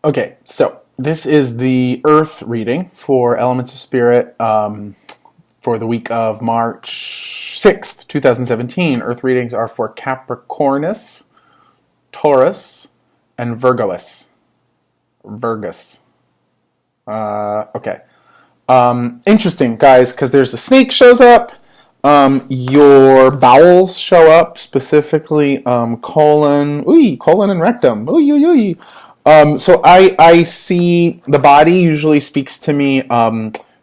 Okay, so this is the Earth reading for Elements of Spirit for the week of March 6th, 2017. Earth readings are for Capricornus, Taurus, and Virgous. Virgus. Okay. Interesting, guys, because there's a snake shows up. Your bowels show up, specifically colon and rectum. Ooh, ooh, ooh. So I see the body usually speaks to me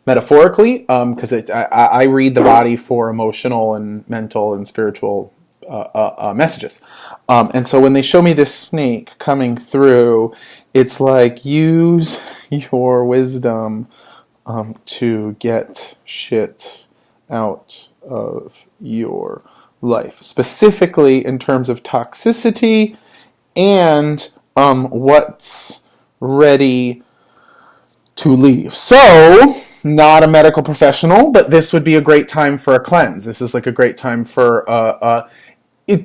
metaphorically, because I read the body for emotional and mental and spiritual messages. And so when they show me this snake coming through, it's like, use your wisdom to get shit out of your life, specifically in terms of toxicity and what's ready to leave. So, not a medical professional, but this would be a great time for a cleanse. This is like a great time for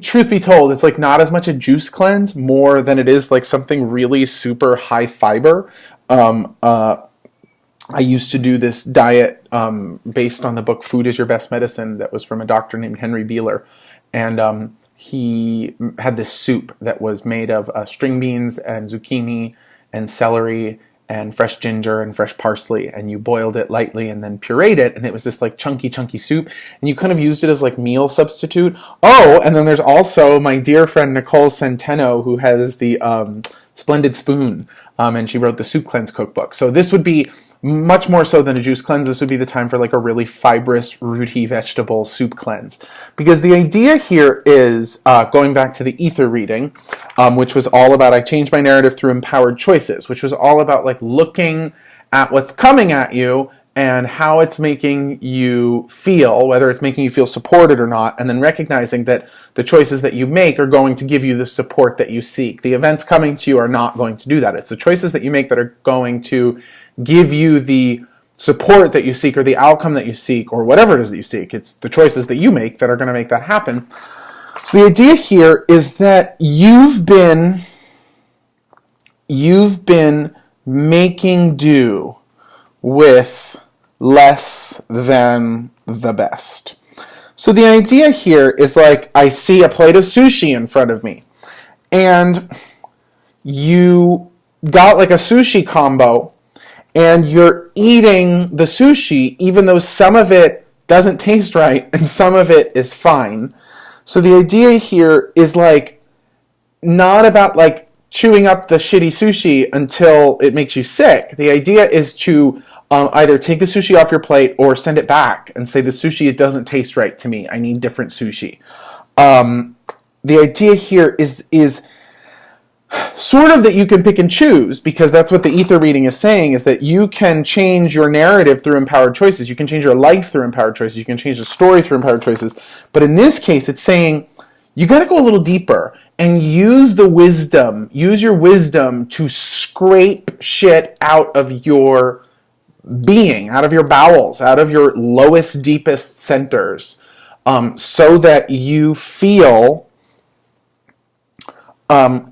truth be told, it's like not as much a juice cleanse, more than it is like something really super high fiber. I used to do this diet based on the book Food is Your Best Medicine that was from a doctor named Henry Beeler. And he had this soup that was made of string beans and zucchini and celery and fresh ginger and fresh parsley, and you boiled it lightly and then pureed it, and it was this like chunky soup, and you kind of used it as like meal substitute. Oh, and then there's also my dear friend Nicole Centeno, who has the Splendid Spoon, and she wrote the Soup Cleanse cookbook. So this would be much more so than a juice cleanse. This would be the time for like a really fibrous, rooty vegetable soup cleanse. Because the idea here is, going back to the ether reading, which was all about, I changed my narrative through empowered choices, which was all about like looking at what's coming at you and how it's making you feel, whether it's making you feel supported or not, and then recognizing that the choices that you make are going to give you the support that you seek. The events coming to you are not going to do that. It's the choices that you make that are going to give you the support that you seek, or the outcome that you seek, or whatever it is that you seek. It's the choices that you make that are going to make that happen. So the idea here is that you've been making do with less than the best. So the idea here is like, I see a plate of sushi in front of me, and you got like a sushi combo, and you're eating the sushi even though some of it doesn't taste right and some of it is fine. So the idea here is like not about like chewing up the shitty sushi until it makes you sick. The idea is to either take the sushi off your plate or send it back and say, the sushi, it doesn't taste right to me. I need different sushi. The idea here is sort of that you can pick and choose, because that's what the ether reading is saying, is that you can change your narrative through empowered choices. You can change your life through empowered choices. You can change the story through empowered choices. But in this case, it's saying you got to go a little deeper and use your wisdom to scrape shit out of your being, out of your bowels, out of your lowest, deepest centers, so that you feel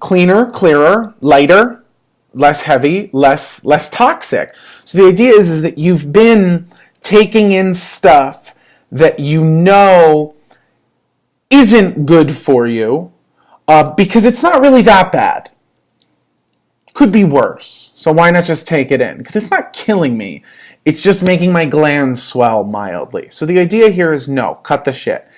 cleaner, clearer, lighter, less heavy, less toxic. So the idea is that you've been taking in stuff that you know isn't good for you, because it's not really that bad. Could be worse. So why not just take it in? Because it's not killing me. It's just making my glands swell mildly. So the idea here is no, cut the shit.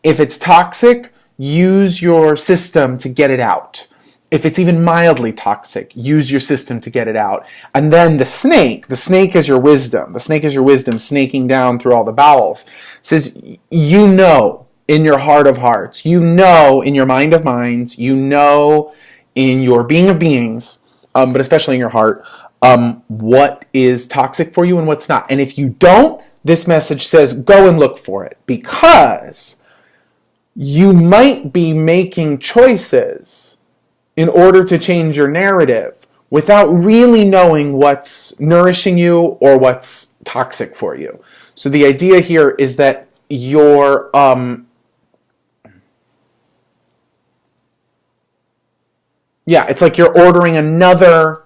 If it's toxic, use your system to get it out. If it's even mildly toxic, use your system to get it out. And then the snake is your wisdom. The snake is your wisdom snaking down through all the bowels. It says, you know in your heart of hearts, you know in your mind of minds, you know in your being of beings, but especially in your heart, what is toxic for you and what's not. And if you don't, this message says, go and look for it, because you might be making choices in order to change your narrative without really knowing what's nourishing you or what's toxic for you. So the idea here is that you're it's like you're ordering another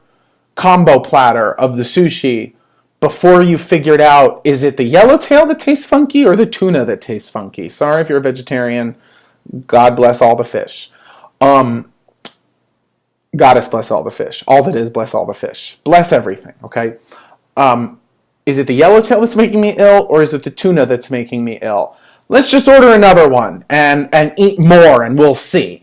combo platter of the sushi before you figured out, is it the yellowtail that tastes funky or the tuna that tastes funky? Sorry if you're a vegetarian. God bless all the fish. Goddess bless all the fish. All that is, bless all the fish. Bless everything, okay? Is it the yellowtail that's making me ill, or is it the tuna that's making me ill? Let's just order another one and eat more, and we'll see.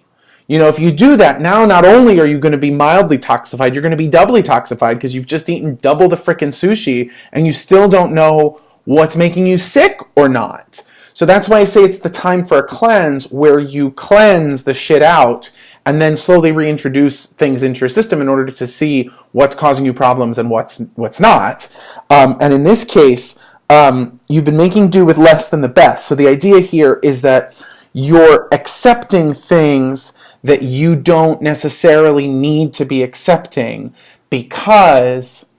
You know, if you do that, now not only are you going to be mildly toxified, you're going to be doubly toxified because you've just eaten double the frickin' sushi and you still don't know what's making you sick or not. So that's why I say it's the time for a cleanse, where you cleanse the shit out and then slowly reintroduce things into your system in order to see what's causing you problems and what's not. And in this case, you've been making do with less than the best. So the idea here is that you're accepting things that you don't necessarily need to be accepting because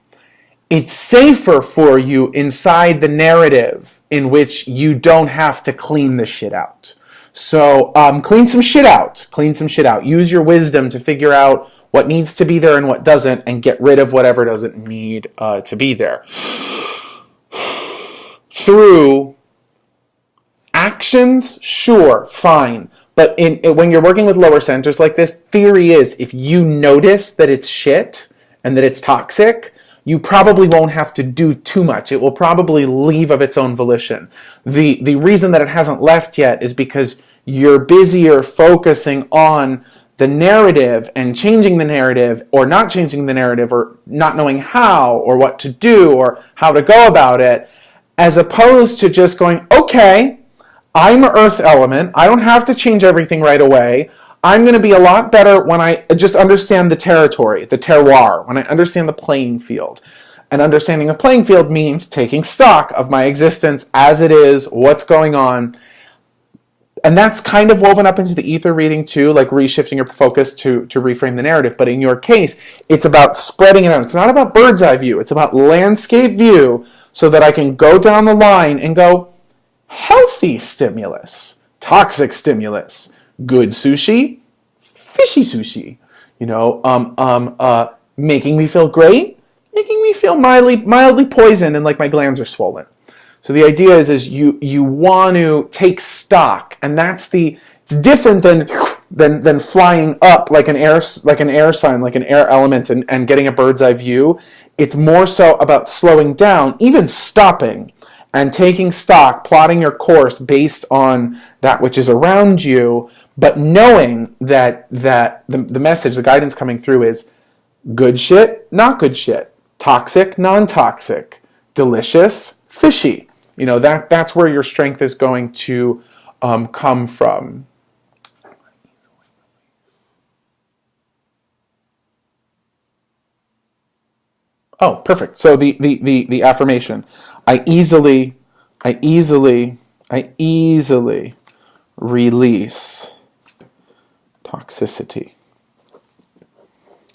it's safer for you inside the narrative in which you don't have to clean the shit out. So clean some shit out. Clean some shit out. Use your wisdom to figure out what needs to be there and what doesn't, and get rid of whatever doesn't need to be there. Through actions, sure, fine. But when you're working with lower centers like this, theory is if you notice that it's shit and that it's toxic, you probably won't have to do too much. It will probably leave of its own volition. The reason that it hasn't left yet is because you're busier focusing on the narrative and changing the narrative, or not changing the narrative, or not knowing how or what to do or how to go about it, as opposed to just going, okay, I'm an earth element. I don't have to change everything right away. I'm going to be a lot better when I just understand the territory, the terroir, when I understand the playing field. And understanding a playing field means taking stock of my existence as it is, what's going on. And that's kind of woven up into the ether reading too, like reshifting your focus to reframe the narrative. But in your case, it's about spreading it out. It's not about bird's eye view. It's about landscape view, so that I can go down the line and go, healthy stimulus, toxic stimulus, good sushi, fishy sushi, you know, making me feel great, making me feel mildly poisoned and like my glands are swollen. So the idea is you want to take stock, and it's different than flying up like an air sign, like an air element, and getting a bird's eye view. It's more so about slowing down, even stopping, and taking stock, plotting your course based on that which is around you, but knowing that the message, the guidance coming through is good shit, not good shit, toxic, non-toxic, delicious, fishy. You know, that's where your strength is going to come from. Oh, perfect. So the affirmation. I easily release toxicity.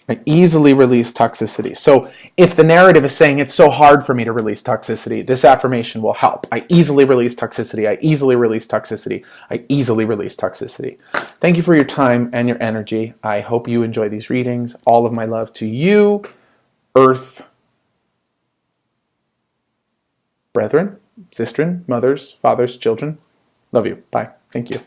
I easily release toxicity. So if the narrative is saying it's so hard for me to release toxicity, this affirmation will help. I easily release toxicity. I easily release toxicity. I easily release toxicity. Thank you for your time and your energy. I hope you enjoy these readings. All of my love to you, Earth brethren, sistren, mothers, fathers, children. Love you. Bye. Thank you.